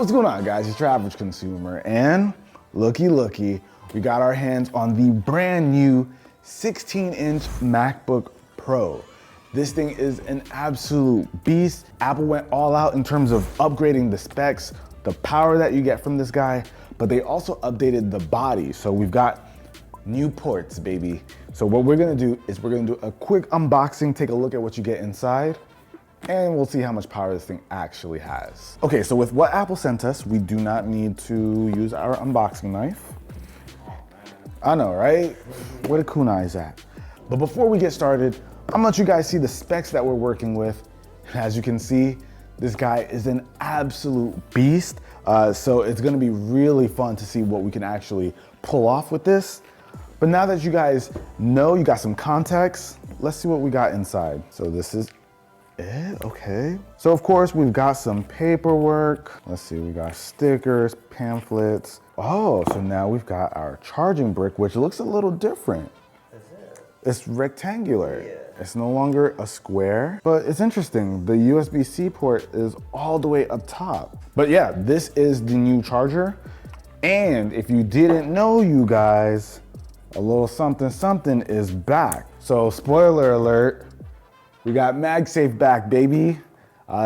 What's going on, guys? It's your average consumer, and looky, we got our hands on the brand new 16-inch MacBook Pro. This thing is an absolute beast. Apple went all out in terms of upgrading the specs, the power that you get from this guy, but they also updated the body. So we've got new ports, baby. So what we're gonna do is we're gonna do a quick unboxing, take a look at what you get inside, and we'll see how much power this thing actually has. Okay, so with what Apple sent us, we do not need to use our unboxing knife. I know, right? Where the kunais at? But before we get started, I'm gonna let you guys see the specs that we're working with. As you can see, this guy is an absolute beast. So it's gonna be really fun to see what we can actually pull off with this. But now that you guys know, you got some context, let's see what we got inside. So this is it, okay. So of course we've got some paperwork. Let's see, we got stickers, pamphlets. Oh, so now we've got our charging brick, which looks a little different. Is it? It's rectangular. Yeah. It's no longer a square, but it's interesting. The USB-C port is all the way up top. But yeah, this is the new charger. And if you didn't know, you guys, a little something is back. So spoiler alert, we got MagSafe back, baby.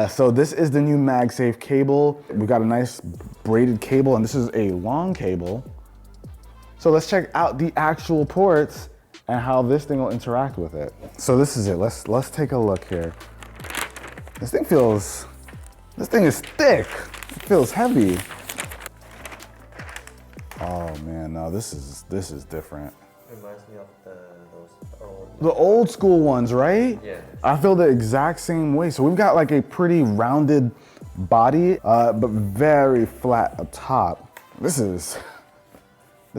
So this is the new MagSafe cable. We got a nice braided cable, and this is a long cable. So let's check out the actual ports and how this thing will interact with it. So this is it. Let's take a look here. This thing is thick. It feels heavy. Oh man, no, this is different. Reminds me of the old school ones, right? Yeah. I feel the exact same way. So we've got like a pretty rounded body, but very flat up top. This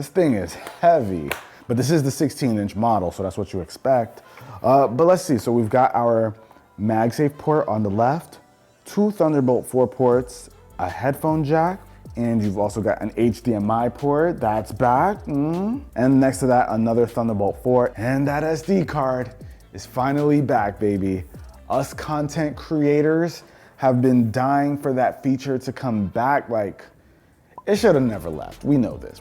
thing is heavy, but this is the 16-inch model, so that's what you expect. But let's see, so we've got our MagSafe port on the left, 2 Thunderbolt 4 ports, a headphone jack, and you've also got an HDMI port, that's back. And next to that, another Thunderbolt 4. And that SD card is finally back, baby. Us content creators have been dying for that feature to come back. Like, it should have never left. We know this.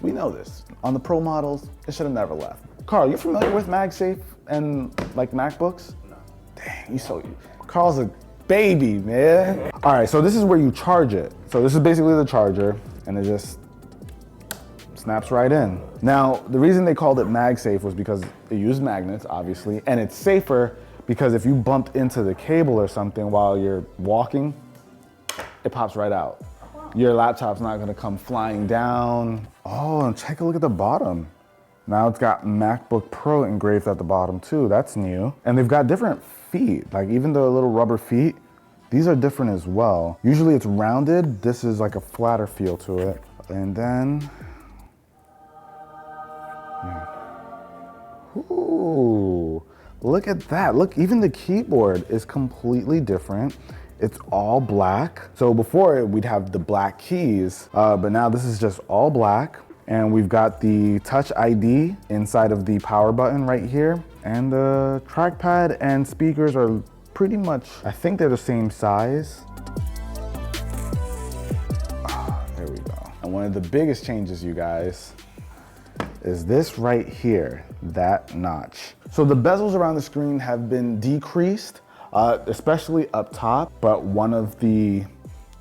On the Pro models, it should have never left. Carl, you familiar with MagSafe and like MacBooks? No. Dang, Carl's a baby, man. All right, so this is where you charge it. So this is basically the charger, and it just snaps right in. Now, the reason they called it MagSafe was because it used magnets, obviously, and it's safer because if you bumped into the cable or something while you're walking, it pops right out. Your laptop's not gonna come flying down. Oh, and take a look at the bottom. Now it's got MacBook Pro engraved at the bottom too, that's new. And they've got different feet, like even the little rubber feet, these are different as well. Usually it's rounded, this is like a flatter feel to it. And then, ooh, look at that. Look, even the keyboard is completely different. It's all black. So before we'd have the black keys, but now this is just all black. And we've got the Touch ID inside of the power button right here. And the trackpad and speakers are pretty much, I think they're the same size. There we go. And one of the biggest changes, you guys, is this right here, that notch. So the bezels around the screen have been decreased, especially up top. But one of the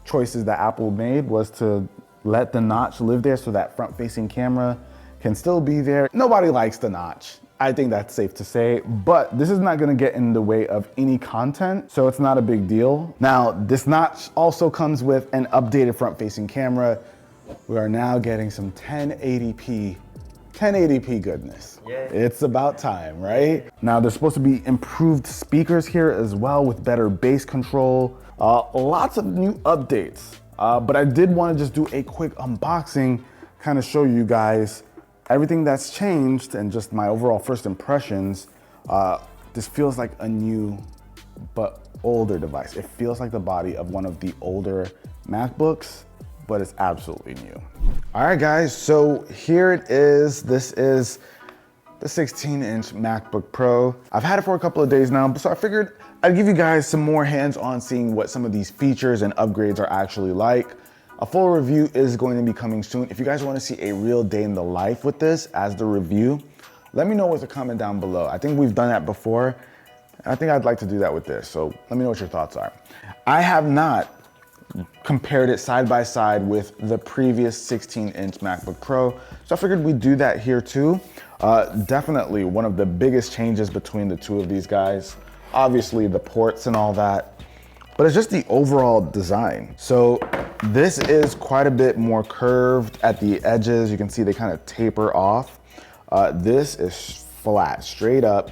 choices that Apple made was to let the notch live there so that front-facing camera can still be there. Nobody likes the notch. I think that's safe to say, but this is not gonna get in the way of any content, so it's not a big deal. Now, this notch also comes with an updated front-facing camera. We are now getting some 1080p goodness. Yeah. It's about time, right? Now, there's supposed to be improved speakers here as well with better bass control. Lots of new updates. But I did want to just do a quick unboxing, kind of show you guys everything that's changed and just my overall first impressions. This feels like a new but older device. It feels like the body of one of the older MacBooks, but it's absolutely new. All right, guys, so here it is. This is the 16-inch MacBook Pro. I've had it for a couple of days now, so I figured I'd give you guys some more hands-on seeing what some of these features and upgrades are actually like. A full review is going to be coming soon. If you guys want to see a real day in the life with this as the review, let me know with a comment down below. I think we've done that before. I think I'd like to do that with this. So let me know what your thoughts are. I have not compared it side by side with the previous 16-inch MacBook Pro. So I figured we'd do that here too. Definitely one of the biggest changes between the two of these guys. Obviously the ports and all that, but it's just the overall design. So this is quite a bit more curved at the edges. You can see they kind of taper off. This is flat, straight up.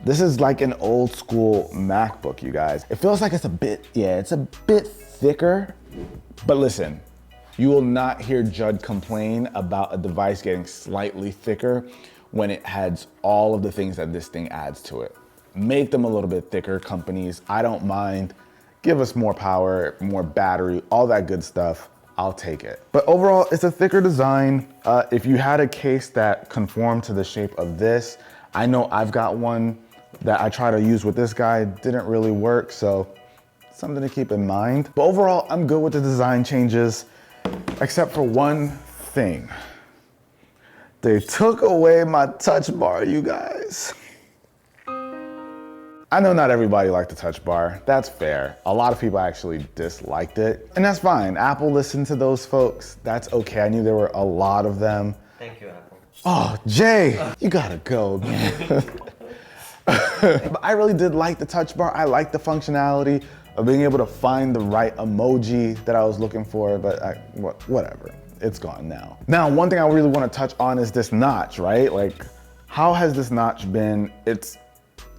This is like an old school MacBook, you guys. It feels like it's a bit, yeah, it's a bit thicker, but listen, you will not hear Judd complain about a device getting slightly thicker when it adds all of the things that this thing adds to it. Make them a little bit thicker, companies. I don't mind. Give us more power, more battery, all that good stuff. I'll take it. But overall, it's a thicker design. If you had a case that conformed to the shape of this, I know I've got one that I try to use with this guy, didn't really work, so something to keep in mind. But overall, I'm good with the design changes, except for one thing. They took away my touch bar, you guys. I know not everybody liked the touch bar. That's fair. A lot of people actually disliked it, and that's fine. Apple listened to those folks. That's okay. I knew there were a lot of them. Thank you, Apple. Oh, Jay, you gotta go, man. But I really did like the touch bar. I like the functionality of being able to find the right emoji that I was looking for, but whatever. It's gone now. Now, one thing I really want to touch on is this notch, right? Like, how has this notch been? It's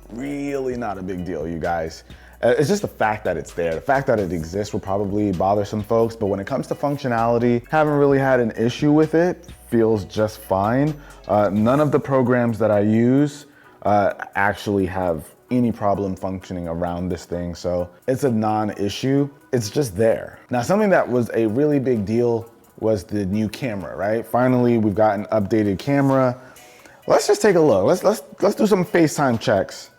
really not a big deal, you guys. It's just the fact that it's there. The fact that it exists will probably bother some folks, but when it comes to functionality, haven't really had an issue with it. Feels just fine. None of the programs that I use actually have any problem functioning around this thing, so it's a non-issue. It's just there. Now, something that was a really big deal was the new camera, right? Finally, we've got an updated camera. Let's just take a look. Let's do some FaceTime checks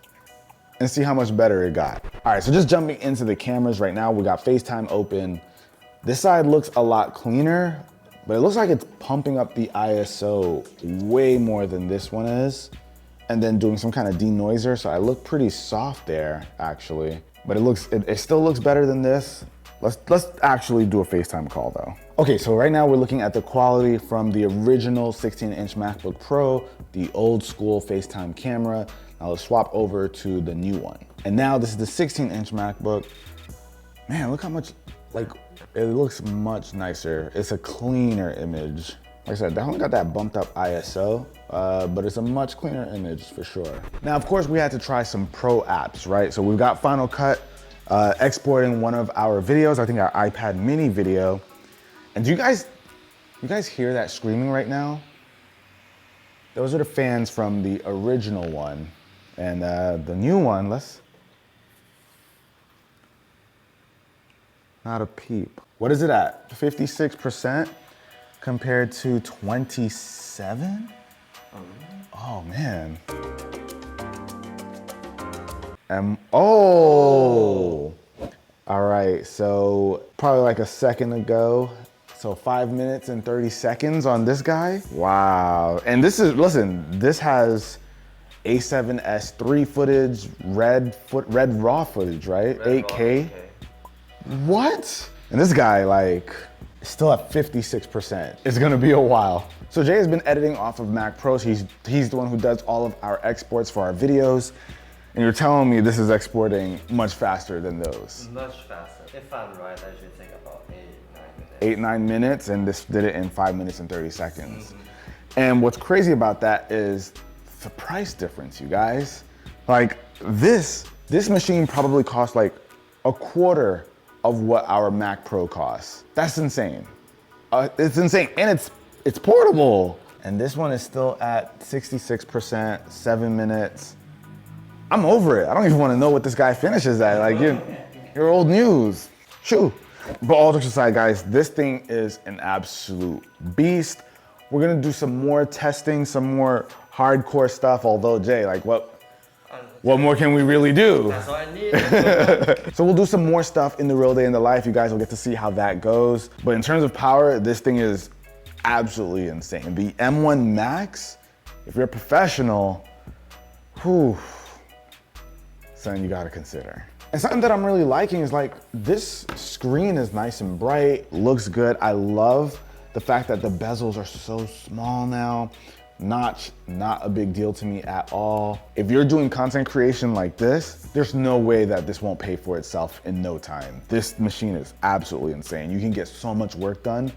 and see how much better it got. All right, so just jumping into the cameras right now, we got FaceTime open. This side looks a lot cleaner, but it looks like it's pumping up the ISO way more than this one is, and then doing some kind of denoiser, so I look pretty soft there, actually. But it still looks better than this. Let's actually do a FaceTime call though. Okay, so right now we're looking at the quality from the original 16-inch MacBook Pro, the old school FaceTime camera. Now let's swap over to the new one. And now this is the 16-inch MacBook. Man, look how much, like, it looks much nicer. It's a cleaner image. Like I said, definitely got that bumped up ISO, but it's a much cleaner image for sure. Now, of course, we had to try some pro apps, right? So we've got Final Cut, exporting one of our videos, I think our iPad mini video. And do you guys hear that screaming right now? Those are the fans from the original one. And the new one, not a peep. What is it at? 56% compared to 27? Oh man. Oh! All right, so probably like a second ago. So 5 minutes and 30 seconds on this guy. Wow. And this is, listen, this has A7S3 footage, red raw footage, right? Red 8K. raw, What? And this guy, like, is still at 56%. It's gonna be a while. So Jay has been editing off of Mac Pros. He's the one who does all of our exports for our videos. And you're telling me this is exporting much faster than those. Much faster. If I'm right, I should take about 8-9 minutes. 8-9 minutes, and this did it in 5 minutes and 30 seconds. And what's crazy about that is the price difference, you guys. Like this machine probably costs like a quarter of what our Mac Pro costs. That's insane. It's insane, and it's portable. And this one is still at 66%, 7 minutes. I'm over it. I don't even want to know what this guy finishes at. Like, you're old news. Shoo. But all jokes aside, guys, this thing is an absolute beast. We're gonna do some more testing, some more hardcore stuff. Although, Jay, like, what? what more can we really do? That's all I need. So we'll do some more stuff in the real day in the life. You guys will get to see how that goes. But in terms of power, this thing is absolutely insane. The M1 Max, if you're a professional, whew, something you gotta consider. And something that I'm really liking is like, this screen is nice and bright, looks good. I love the fact that the bezels are so small now. Notch, not a big deal to me at all. If you're doing content creation like this, there's no way that this won't pay for itself in no time. This machine is absolutely insane. You can get so much work done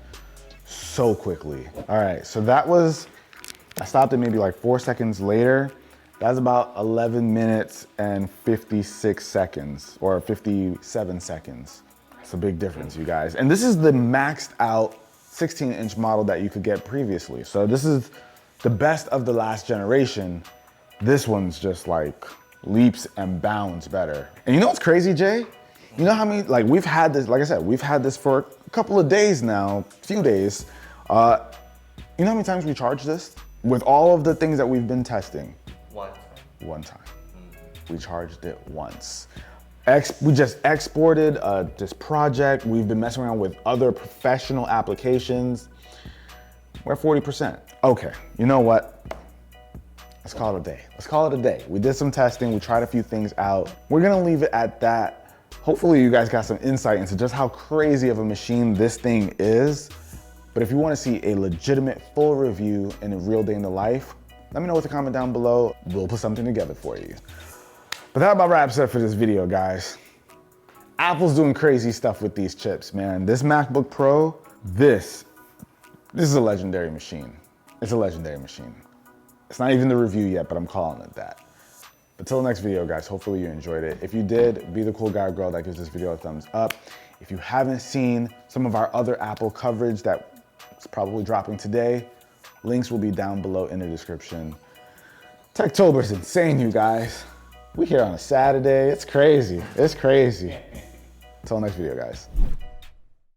so quickly. All right, so that was, I stopped it maybe like 4 seconds later. That's about 11 minutes and 56 seconds, or 57 seconds. That's a big difference, you guys. And this is the maxed out 16-inch model that you could get previously. So this is the best of the last generation. This one's just like leaps and bounds better. And you know what's crazy, Jay? You know how many, like we've had this, like I said, we've had this for a couple of days now, few days. You know how many times we charged this? With all of the things that we've been testing? One time. We charged it once. We just exported this project. We've been messing around with other professional applications. We're at 40%. Okay, you know what? Let's call it a day. Let's call it a day. We did some testing. We tried a few things out. We're gonna leave it at that. Hopefully you guys got some insight into just how crazy of a machine this thing is. But if you wanna see a legitimate full review in a real day in the life, let me know with a comment down below. We'll put something together for you. But that about wraps up for this video, guys. Apple's doing crazy stuff with these chips, man. This MacBook Pro, this is a legendary machine. It's a legendary machine. It's not even the review yet, but I'm calling it that. But till the next video, guys, hopefully you enjoyed it. If you did, be the cool guy or girl that gives this video a thumbs up. If you haven't seen some of our other Apple coverage that's probably dropping today, links will be down below in the description. Techtober's insane, you guys. We here on a Saturday. It's crazy. It's crazy. Till next video, guys.